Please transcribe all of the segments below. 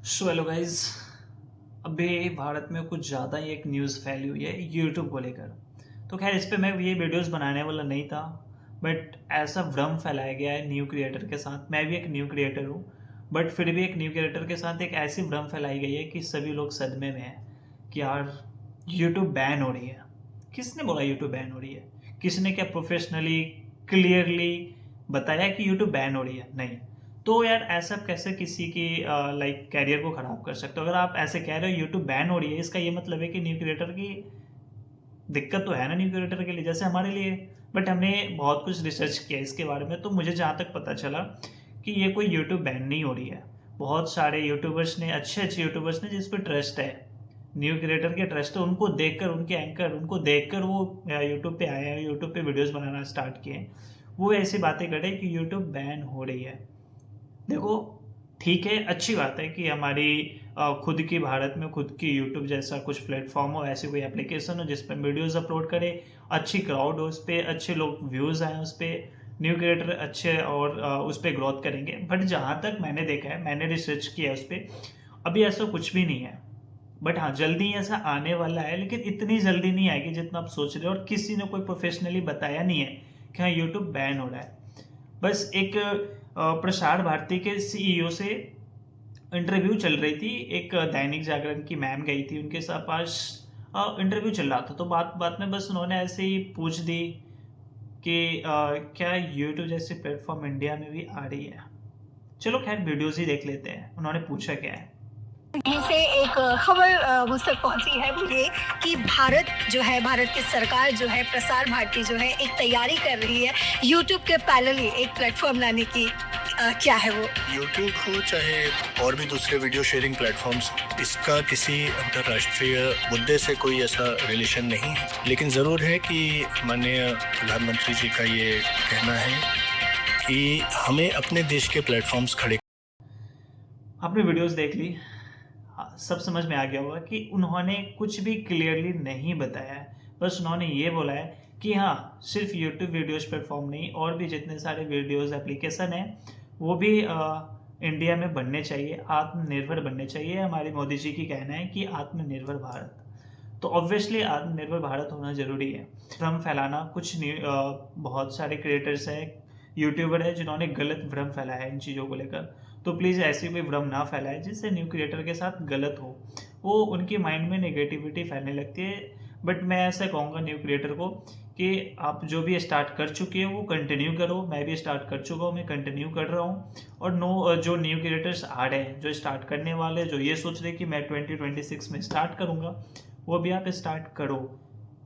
Hello guys. अभी भारत में कुछ ज़्यादा ही एक न्यूज़ फैली हुई है यूट्यूब को लेकर। तो खैर इस पे मैं ये वीडियोस बनाने वाला नहीं था, बट ऐसा भ्रम फैलाया गया है न्यू क्रिएटर के साथ। मैं भी एक न्यू क्रिएटर हूँ, बट फिर भी एक न्यू क्रिएटर के साथ एक ऐसी भ्रम फैलाई गई है कि सभी लोग सदमे में हैं कि यार यूट्यूब बैन हो रही है। किसने बोला यूट्यूब बैन हो रही है? किसने क्या प्रोफेशनली क्लियरली बताया कि यूट्यूब बैन हो रही है? नहीं। तो यार ऐसा कैसे किसी की लाइक कैरियर को ख़राब कर सकते हो? अगर आप ऐसे कह रहे हो यूट्यूब बैन हो रही है, इसका ये मतलब है कि न्यू क्रिएटर की दिक्कत तो है ना न्यू क्रिएटर के लिए जैसे हमारे लिए। बट हमने बहुत कुछ रिसर्च किया इसके बारे में, तो मुझे जहाँ तक पता चला कि ये कोई यूट्यूब बैन नहीं हो रही है। बहुत सारे यूट्यूबर्स ने, अच्छे अच्छे यूट्यूबर्स ने जिस पर ट्रस्ट है, न्यू क्रिएटर के ट्रस्ट है, उनको देखकर, उनके एंकर उनको देखकर वो यूट्यूब पे आए हैं, यूट्यूब पे वीडियोस बनाना स्टार्ट किए। वो ऐसी बातें करे कि यूट्यूब बैन हो रही है। देखो, ठीक है, अच्छी बात है कि हमारी खुद की भारत में खुद की यूट्यूब जैसा कुछ प्लेटफॉर्म हो, ऐसी कोई एप्लीकेशन हो जिस पे वीडियोस अपलोड करे, अच्छी क्राउड हो उस पे, अच्छे लोग व्यूज़ आए उस पे, न्यू क्रिएटर अच्छे और उस पे ग्रोथ करेंगे। बट जहाँ तक मैंने देखा है, मैंने रिसर्च किया है उस पे, अभी ऐसा कुछ भी नहीं है। बट हाँ, जल्दी ऐसा आने वाला है, लेकिन इतनी जल्दी नहीं आएगी जितना आप सोच रहे हो। और किसी ने कोई प्रोफेशनली बताया नहीं है कि हाँ यूट्यूब बैन हो रहा है। बस एक प्रसार भारती के सीईओ से इंटरव्यू चल रही थी, एक दैनिक जागरण की मैम गई थी उनके साथ पास, इंटरव्यू चल रहा था। तो बात बात में बस उन्होंने ऐसे ही पूछ दी कि क्या यूट्यूब जैसी प्लेटफॉर्म इंडिया में भी आ रही है? चलो खैर वीडियोस ही देख लेते हैं उन्होंने पूछा क्या है। यहीं से एक खबर मुझ तक पहुंची है मुझे कि भारत की सरकार जो है, प्रसार भारती जो है, एक तैयारी कर रही है यूट्यूब के पैरेलली एक प्लेटफॉर्म लाने की। क्या है वो? यूट्यूब हो चाहे और भी दूसरे वीडियो शेयरिंग प्लेटफॉर्म्स, इसका किसी अंतर्राष्ट्रीय मुद्दे से कोई ऐसा रिलेशन नहीं है, लेकिन ज़रूर है कि माननीय प्रधानमंत्री जी का ये कहना है कि हमें अपने देश के प्लेटफॉर्म्स खड़े। आपने वीडियोस देख ली, हाँ, सब समझ में आ गया होगा कि उन्होंने कुछ भी क्लियरली नहीं बताया है। बस उन्होंने ये बोला है कि हाँ, सिर्फ यूट्यूब वीडियोस प्लेटफॉर्म नहीं, और भी जितने सारे वीडियोस एप्लीकेशन हैं वो भी इंडिया में बनने चाहिए, आत्मनिर्भर बनने चाहिए। हमारे मोदी जी की कहना है कि आत्मनिर्भर भारत। तो ऑब्वियसली आत्मनिर्भर भारत होना ज़रूरी है। भ्रम फैलाना, बहुत सारे क्रिएटर्स हैं, यूट्यूबर है जिन्होंने गलत भ्रम फैलाया है इन चीज़ों को लेकर। तो प्लीज़ ऐसी कोई भ्रम ना फैलाए जिससे न्यू क्रिएटर के साथ गलत हो, वो उनके माइंड में नेगेटिविटी फैलने लगती है। बट मैं ऐसा कहूँगा न्यू क्रिएटर को कि आप जो भी स्टार्ट कर चुके हो वो कंटिन्यू करो। मैं भी स्टार्ट कर चुका हूँ, मैं कंटिन्यू कर रहा हूँ। और जो न्यू क्रिएटर्स आ रहे हैं, जो स्टार्ट करने वाले, जो ये सोच रहे कि मैं 2026 में स्टार्ट करूँगा, वो भी आप स्टार्ट करो।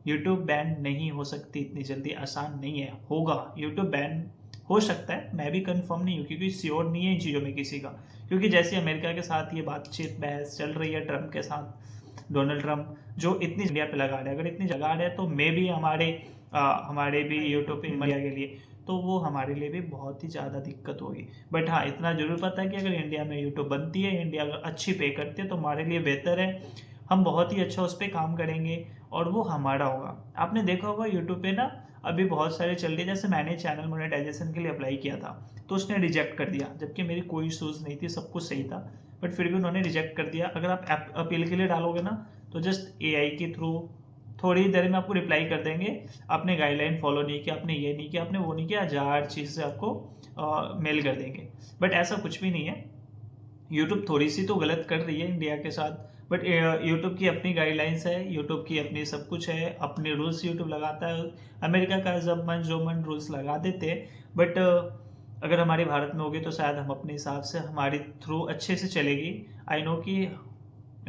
यूट्यूब बैन नहीं हो सकती इतनी जल्दी, आसान नहीं है। होगा, यूट्यूब बैन हो सकता है, मैं भी कंफर्म नहीं हूँ क्योंकि श्योर नहीं है इन चीज़ों में किसी का। क्योंकि जैसे अमेरिका के साथ ये बातचीत बहस चल रही है, ट्रम्प के साथ, डोनाल्ड ट्रम्प जो इतनी इंडिया पे लगा रहे हैं, अगर इतनी लगा रहे हैं तो मे भी हमारे भी यूट्यूब इंडिया के लिए, तो वो हमारे लिए भी बहुत ही ज़्यादा दिक्कत होगी। बट हाँ, इतना जरूर पता है कि अगर इंडिया में यूट्यूब बनती है, इंडिया अगर अच्छी पे करती है, तो हमारे लिए बेहतर है। हम बहुत ही अच्छा उस पर काम करेंगे और वो हमारा होगा। आपने देखा होगा यूट्यूब पे ना अभी बहुत सारे चल रही है, जैसे मैंने चैनल मोनेटाइजेशन के लिए अप्लाई किया था तो उसने रिजेक्ट कर दिया, जबकि मेरी कोई इशूज़ नहीं थी, सब कुछ सही था, बट फिर भी उन्होंने रिजेक्ट कर दिया। अगर आप अपील के लिए डालोगे ना, तो जस्ट एआई के थ्रू थोड़ी देर में आपको रिप्लाई कर देंगे, आपने गाइडलाइन फॉलो नहीं किया, आपने ये नहीं किया, आपने वो नहीं किया, 1000 चीज़ से आपको मेल कर देंगे। बट ऐसा कुछ भी नहीं है। यूट्यूब थोड़ी सी तो गलत कर रही है इंडिया के साथ, बट यूट्यूब की अपनी गाइडलाइंस है, यूट्यूब की अपनी सब कुछ है, अपने रूल्स यूट्यूब लगाता है। अमेरिका का जब मन जो मन रूल्स लगा देते, बट अगर हमारे भारत में होगी तो शायद हम अपने हिसाब से, हमारे थ्रू अच्छे से चलेगी। आई नो कि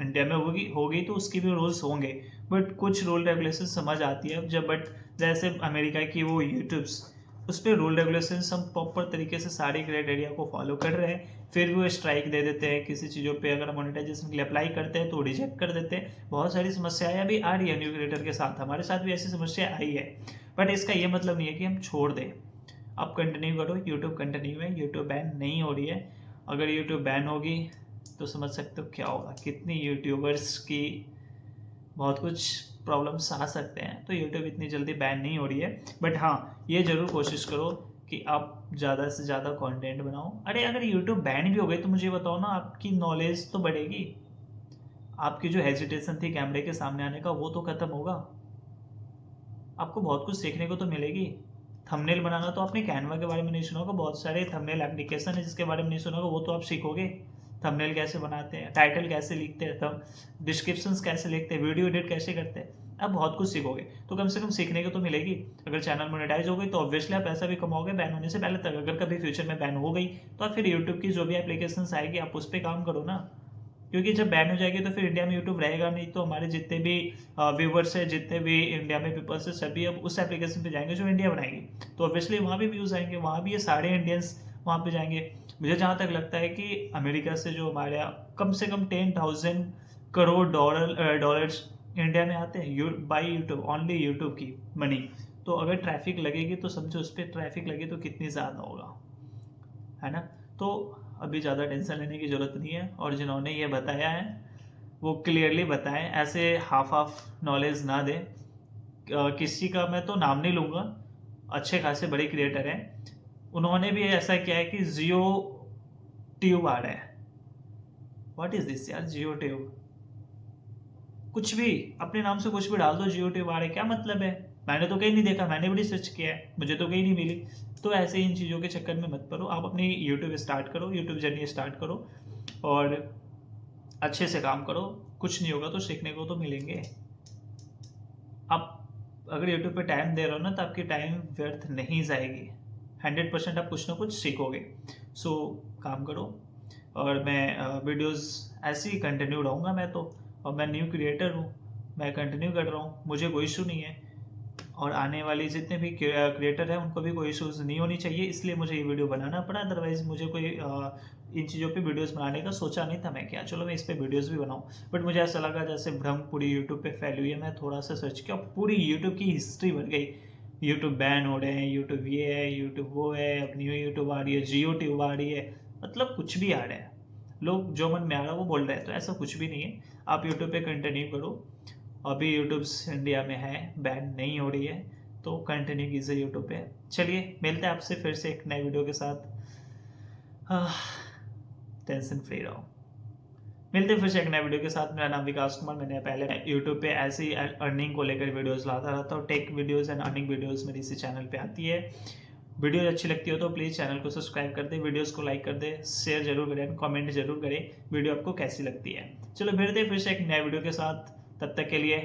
इंडिया में होगी होगी तो उसके भी रूल्स होंगे, बट कुछ रूल रेगुलेशन समझ आती है जब। बट जैसे अमेरिका की वो यूट्यूब्स, उस पर रूल रेगुलेशन हम प्रॉपर तरीके से सारे क्राइटेरिया को फॉलो कर रहे हैं, फिर भी वो स्ट्राइक दे देते हैं किसी चीज़ों पे। अगर मोनेटाइजेशन के लिए अप्लाई करते हैं तो रिजेक्ट कर देते हैं। बहुत सारी समस्याएं अभी आ रही है न्यू क्रिएटर के साथ, हमारे साथ भी ऐसी समस्या आई है। बट इसका ये मतलब नहीं है कि हम छोड़ दें। आप कंटिन्यू करो, यूट्यूब कंटिन्यू है, यूट्यूब बैन नहीं हो रही है। अगर यूट्यूब बैन होगी तो समझ सकते हो क्या होगा, कितनी यूट्यूबर्स की बहुत कुछ प्रॉब्लम्स आ सकते हैं। तो यूट्यूब इतनी जल्दी बैन नहीं हो रही है, बट हाँ, ये ज़रूर कोशिश करो कि आप ज़्यादा से ज़्यादा कंटेंट बनाओ। अरे अगर यूट्यूब बैन भी हो गई तो मुझे बताओ ना, आपकी नॉलेज तो बढ़ेगी, आपकी जो हेजिटेशन थी कैमरे के सामने आने का वो तो ख़त्म होगा, आपको बहुत कुछ सीखने को तो मिलेगी। थंबनेल बनाना तो आपने कैनवा के बारे में नहीं सुना होगा, बहुत सारे थंबनेल एप्लीकेशन है जिसके बारे में नहीं सुना होगा, वो तो आप सीखोगे। थंबनेल कैसे बनाते हैं, टाइटल कैसे लिखते हैं, डिस्क्रिप्शंस कैसे लिखते हैं, वीडियो एडिट कैसे करते हैं, आप बहुत कुछ सीखोगे। तो कम से कम सीखने को तो मिलेगी। अगर चैनल मोनेटाइज हो गई तो ऑब्वियसली आप पैसा भी कमाओगे बैन होने से पहले तक। अगर कभी फ्यूचर में बैन हो गई तो आप फिर यूट्यूब की जो भी एप्लीकेशंस आएगी आप उस पर काम करो ना, क्योंकि जब बैन हो जाएगी तो फिर इंडिया में यूट्यूब रहेगा नहीं, तो हमारे जितने भी व्यूवर्स है, जितने भी इंडिया में पीपल्स है, सभी अब उस एप्लीकेशन पे जाएंगे जो इंडिया बनाएगी, तो ऑब्वियसली वहाँ भी व्यूज़ आएंगे, वहाँ भी ये सारे इंडियंस वहाँ पे जाएंगे। मुझे जहाँ तक लगता है कि अमेरिका से जो हमारे यहाँ कम से कम 10,000 करोड़ डॉलर्स इंडिया में आते हैं बाई यूट्यूब, ओनली यूट्यूब की मनी। तो अगर ट्रैफिक लगेगी तो समझो उस पर ट्रैफिक लगे तो कितनी ज़्यादा होगा, है ना। तो अभी ज़्यादा टेंशन लेने की ज़रूरत नहीं है, और जिन्होंने ये बताया है वो क्लियरली बताएं, ऐसे हाफ नॉलेज ना दें। किसी का मैं तो नाम नहीं लूँगा, अच्छे खासे बड़े क्रिएटर हैं, उन्होंने भी ऐसा किया है कि जियो ट्यूब आ रहा है। व्हाट इज़ दिस यार, जियो ट्यूब, कुछ भी अपने नाम से कुछ भी डाल दो, जियो ट्यूब आ रहा है, क्या मतलब है। मैंने तो कहीं नहीं देखा, मैंने भी रिसर्च किया है, मुझे तो कहीं नहीं मिली। तो ऐसे इन चीज़ों के चक्कर में मत पड़ो, आप अपनी यूट्यूब स्टार्ट करो, यूट्यूब जर्नी स्टार्ट करो और अच्छे से काम करो। कुछ नहीं होगा तो सीखने को तो मिलेंगे। आप अगर यूट्यूब पे टाइम दे रहे हो ना तो आपकी टाइम व्यर्थ नहीं जाएगी, 100% आप कुछ ना कुछ सीखोगे। सो काम करो, और मैं वीडियोस ऐसे ही कंटिन्यू रहूँगा मैं तो, और मैं न्यू क्रिएटर हूँ, मैं कंटिन्यू कर रहा हूँ, मुझे कोई इशू नहीं है, और आने वाले जितने भी क्रिएटर हैं उनको भी कोई इशूज़ नहीं होनी चाहिए, इसलिए मुझे ये वीडियो बनाना पड़ा। अदरवाइज़ मुझे कोई इन चीज़ों पे वीडियोस बनाने का सोचा नहीं था, मैं क्या चलो मैं इस पे वीडियोस भी बनाऊँ, बट मुझे ऐसा लगा जैसे भ्रम पूरी यूट्यूब पे फैली हुई है। मैं थोड़ा सा सर्च किया, पूरी यूट्यूब की हिस्ट्री बन गई, यूट्यूब बैन हो रहे हैं, यूट्यूब ये है, यूट्यूब वो है, अब न्यू यूट्यूब आ रही है, जियो ट्यूब आ रही है, मतलब कुछ भी आ रहा है, लोग जो मन में आ रहा है वो बोल रहे हैं। तो ऐसा कुछ भी नहीं है, आप यूट्यूब पे कंटिन्यू करो। अभी यूट्यूब इंडिया में है, बैन नहीं हो रही है, तो कंटिन्यू कीजिए यूट्यूब पे। चलिए मिलते हैं आपसे फिर से एक नए वीडियो के साथ। टेंशन फ्री रहो, मिलते हैं फिर से एक नए वीडियो के साथ। मेरा नाम विकास कुमार, मैंने पहले यूट्यूब पे ऐसी अर्निंग को लेकर वीडियोस लाता रहता हूँ, take videos and earning videos मेरी इसी चैनल पे आती है। वीडियो अच्छी लगती हो तो प्लीज़ चैनल को सब्सक्राइब कर दे, वीडियोस को लाइक कर दे, शेयर जरूर करें, कमेंट जरूर करें वीडियो आपको कैसी लगती है। चलो मिलते हैं फिर से एक नए वीडियो के साथ, तब तक के लिए